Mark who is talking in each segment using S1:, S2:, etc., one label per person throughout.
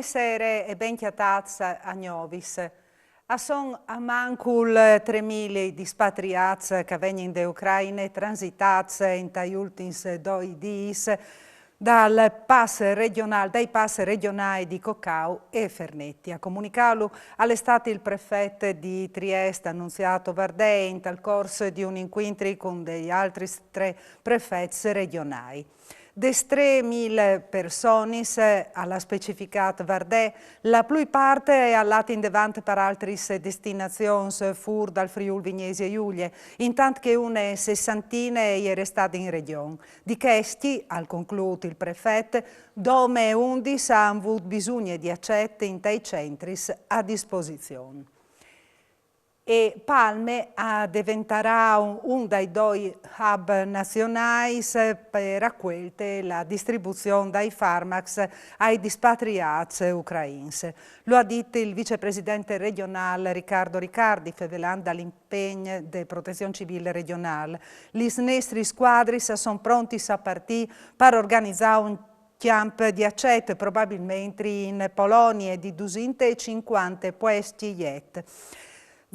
S1: Buonasera e ben chiatazzi a Novis. Sono a mancul 3.000 di spatriati che vengono da Ucraina transitati in gli ultimi 2 giorni dai passi regionali di Coccao e Fernetti. A comunicarlo all'estate il prefetto di Trieste, Annunziato Vardei, nel corso di un incontro con degli altri 3 prefetti regionali. Des 3.000 persone, alla specificata Vardè, la più parte è all'ata in davanti per altre destinazioni fur dal Friuli Vignesi e Giulia, intanto che una sessantina è restata in regione. Di questi, al concluso il prefetto, dome 11 hanno avuto bisogno di accetti in dei centri a disposizione. E Palme diventerà un dei 2 hub nazionali per acquisire la distribuzione dei farmaci ai dispatriati ucraini. Lo ha detto il vicepresidente regionale Riccardo Riccardi, rivelando dall'impegno della protezione civile regionale. Gli nostri squadri sono pronti a partire per organizzare un camp di accetto, probabilmente in Polonia, di 250 posti iet.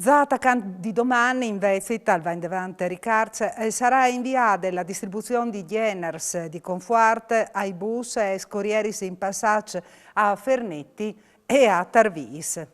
S1: Zata di domani invece, tal va in davanti Riccardo, sarà inviata la distribuzione di Jeners di Conforte ai bus e corrieri in passaggio a Fernetti e a Tarvis.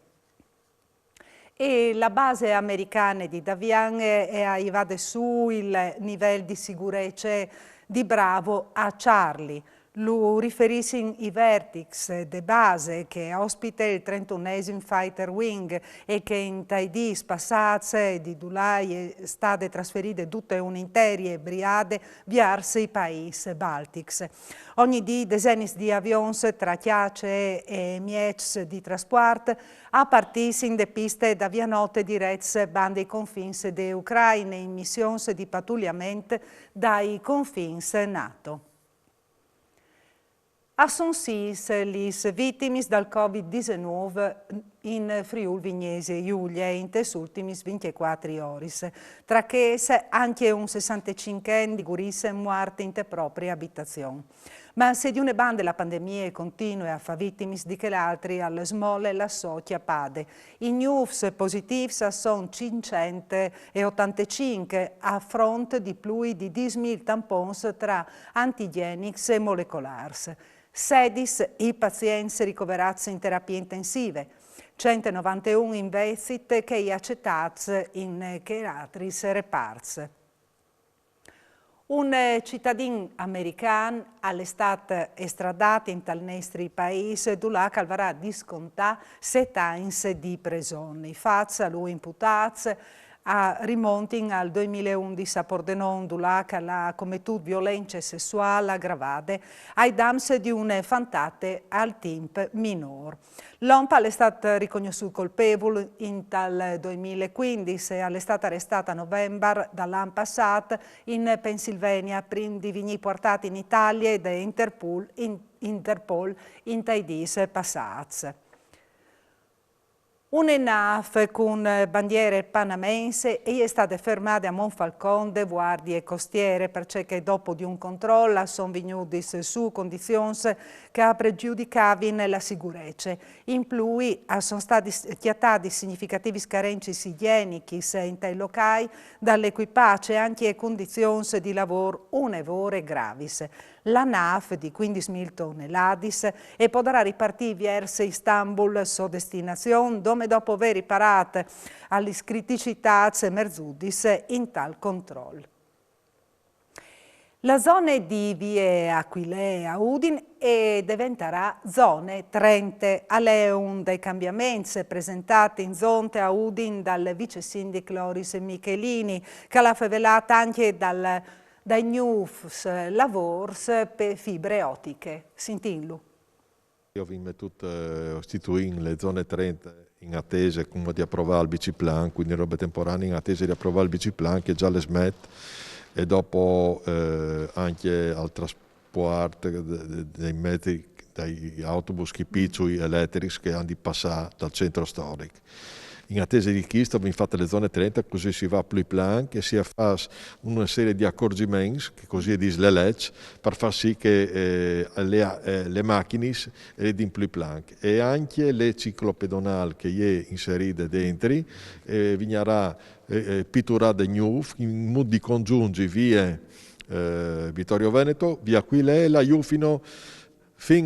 S1: E la base americana di Davian è arrivata su il livello di sicurezza di Bravo a Charlie. Lo riferisce i Vertix de base che ospita il 31esimo Fighter Wing e che in taidì spassate di Dulai è state trasferite tutte un'interie briade verso i paesi Baltics. Ogni dì decenni di avioni tra Chiace e Miec di trasporto a partire in de piste da vianotte dirette bande i confini de Ucraina in missioni di pattugliamento dai confini NATO. Sono 6 le vittime dal Covid-19 in Friuli Vignesi e Giulia in queste ultime 24 ore, tra che anche un 65enne di guarisse morto in te proprie abitazioni. Ma se di una banda la pandemia continua a fare vittime di che l'altri alle smolle la socia pade. I news positivi sono 585 a fronte di più di 10.000 tampons tra antigenics e molecolars. 16 i pazienti ricoverati in terapie intensive, 191 invece che accettati in altri reparti. Un cittadino americano all'estate estradato in tal nostro paese dove calvarà di scontare 7 anni di prigione. Faccia a lui imputato a rimonti al 2011 a Pordenone dove la commettuto violenze sessuali aggravate ai danni di un fantate al tempo minore. L'Ompa è stato riconosciuto colpevole in tal 2015 e è stato arrestato a novembre dall'anno passato in Pennsylvania prima di venire portato in Italia e da Interpol in taidis passati. Una nave con bandiere panamense è stata fermata a Monfalcone de guardie costiere perché dopo di un controllo sono venuti su condizioni che pregiudicavano la sicurezza. In più sono stati chiatati significativi carenze igieniche in tali locali dall'equipaggio e anche condizioni di lavoro unevore gravi. La nave di 15.000 tonnellate e potrà ripartire verso Istanbul, sua destinazione, dove dopo aver riparato alle criticità emergiute in tal controllo. La zona di Vie Aquilea Udine diventerà zone 30. È un dei cambiamenti presentati in zone a Udine dal vice sindaco Loris Michelini, che l'ha rivelata anche dai news lavors per fibre ottiche. Sentillo.
S2: Io vi metto istituire le zone 30 in attesa come di approvare il biciplan, quindi robe temporanee in attesa di approvare il biciplan che già le smette e dopo anche al trasporto dei mezzi, dagli autobus piccoli elettrici che hanno di passare dal centro storico. in attesa di questo vi fate le zone 30, così si va più plan e si fa una serie di accorgimenti, che così dice le leggi, per far sì che le macchine di più plan. E anche le ciclopedonali che è inserite dentro, vignerà pitturata nuovo, in modo di congiungere via Vittorio Veneto, via Aquilea, fino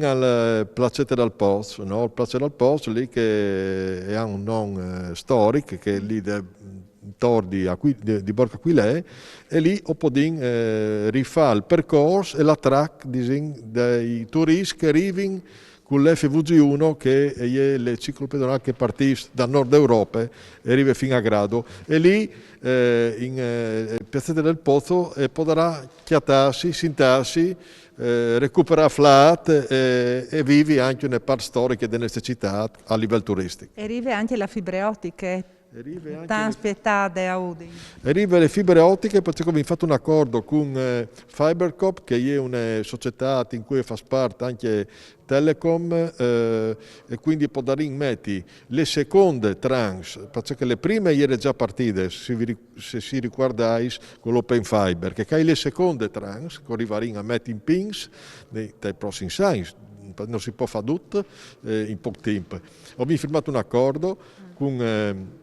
S2: al Placete dal Pozzo, no? Il Placete dal Pozzo lì che ha un nome storico, che è lì di Borgo Aquilea, e lì Opodin rifà il percorso e la track dei turisti che arrivano con l'FVG1, che è le ciclopedonali che partiscono da Nord Europa e arriva fino a Grado. E lì in Piazzetta del Pozzo potrà chiatarsi, sintarsi, recuperare flat e vivi anche una parte storica della nostra città a livello turistico.
S1: E arriva anche la fibra ottica.
S2: Arriva le fibre ottiche perché abbiamo fatto un accordo con Fibercop, che è una società in cui fa parte anche Telecom, e quindi potremo mettere le seconde tranche, perché le prime erano già partite, se si ricordate, con l'Open Fiber, che le seconde tranche che arriveranno a mettere in pins nei prossimi anni. Non si può fare tutto in poco tempo. Abbiamo firmato un accordo con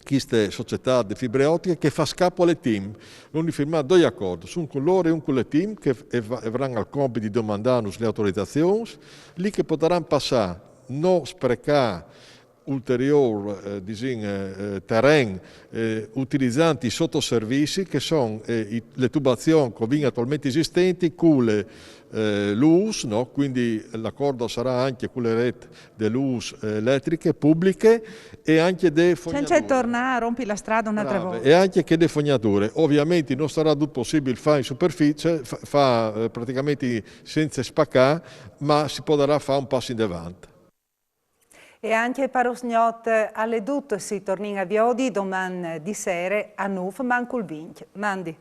S2: queste società di fibre ottiche che fa scapo alle team. Abbiamo firmato due accordi, un con loro e un con le team, che avranno il compito di domandare le autorizzazioni, lì che potranno passare, non sprecare ulteriore terreno utilizzando i sottoservizi che sono le tubazioni che vengono attualmente esistenti con l'US, no? Quindi l'accordo sarà anche con le reti dell'US elettriche pubbliche e anche delle fognature.
S1: Senza tornare a rompi la strada un'altra volta.
S2: E anche che le fognature. Ovviamente non sarà tutto possibile fare in superficie, praticamente senza spaccare, ma si potrà fare un passo in avanti.
S1: E anche per Osgnot alle dut si torna a Viodi domani di sera a Nuf mancul vinc. Mandi.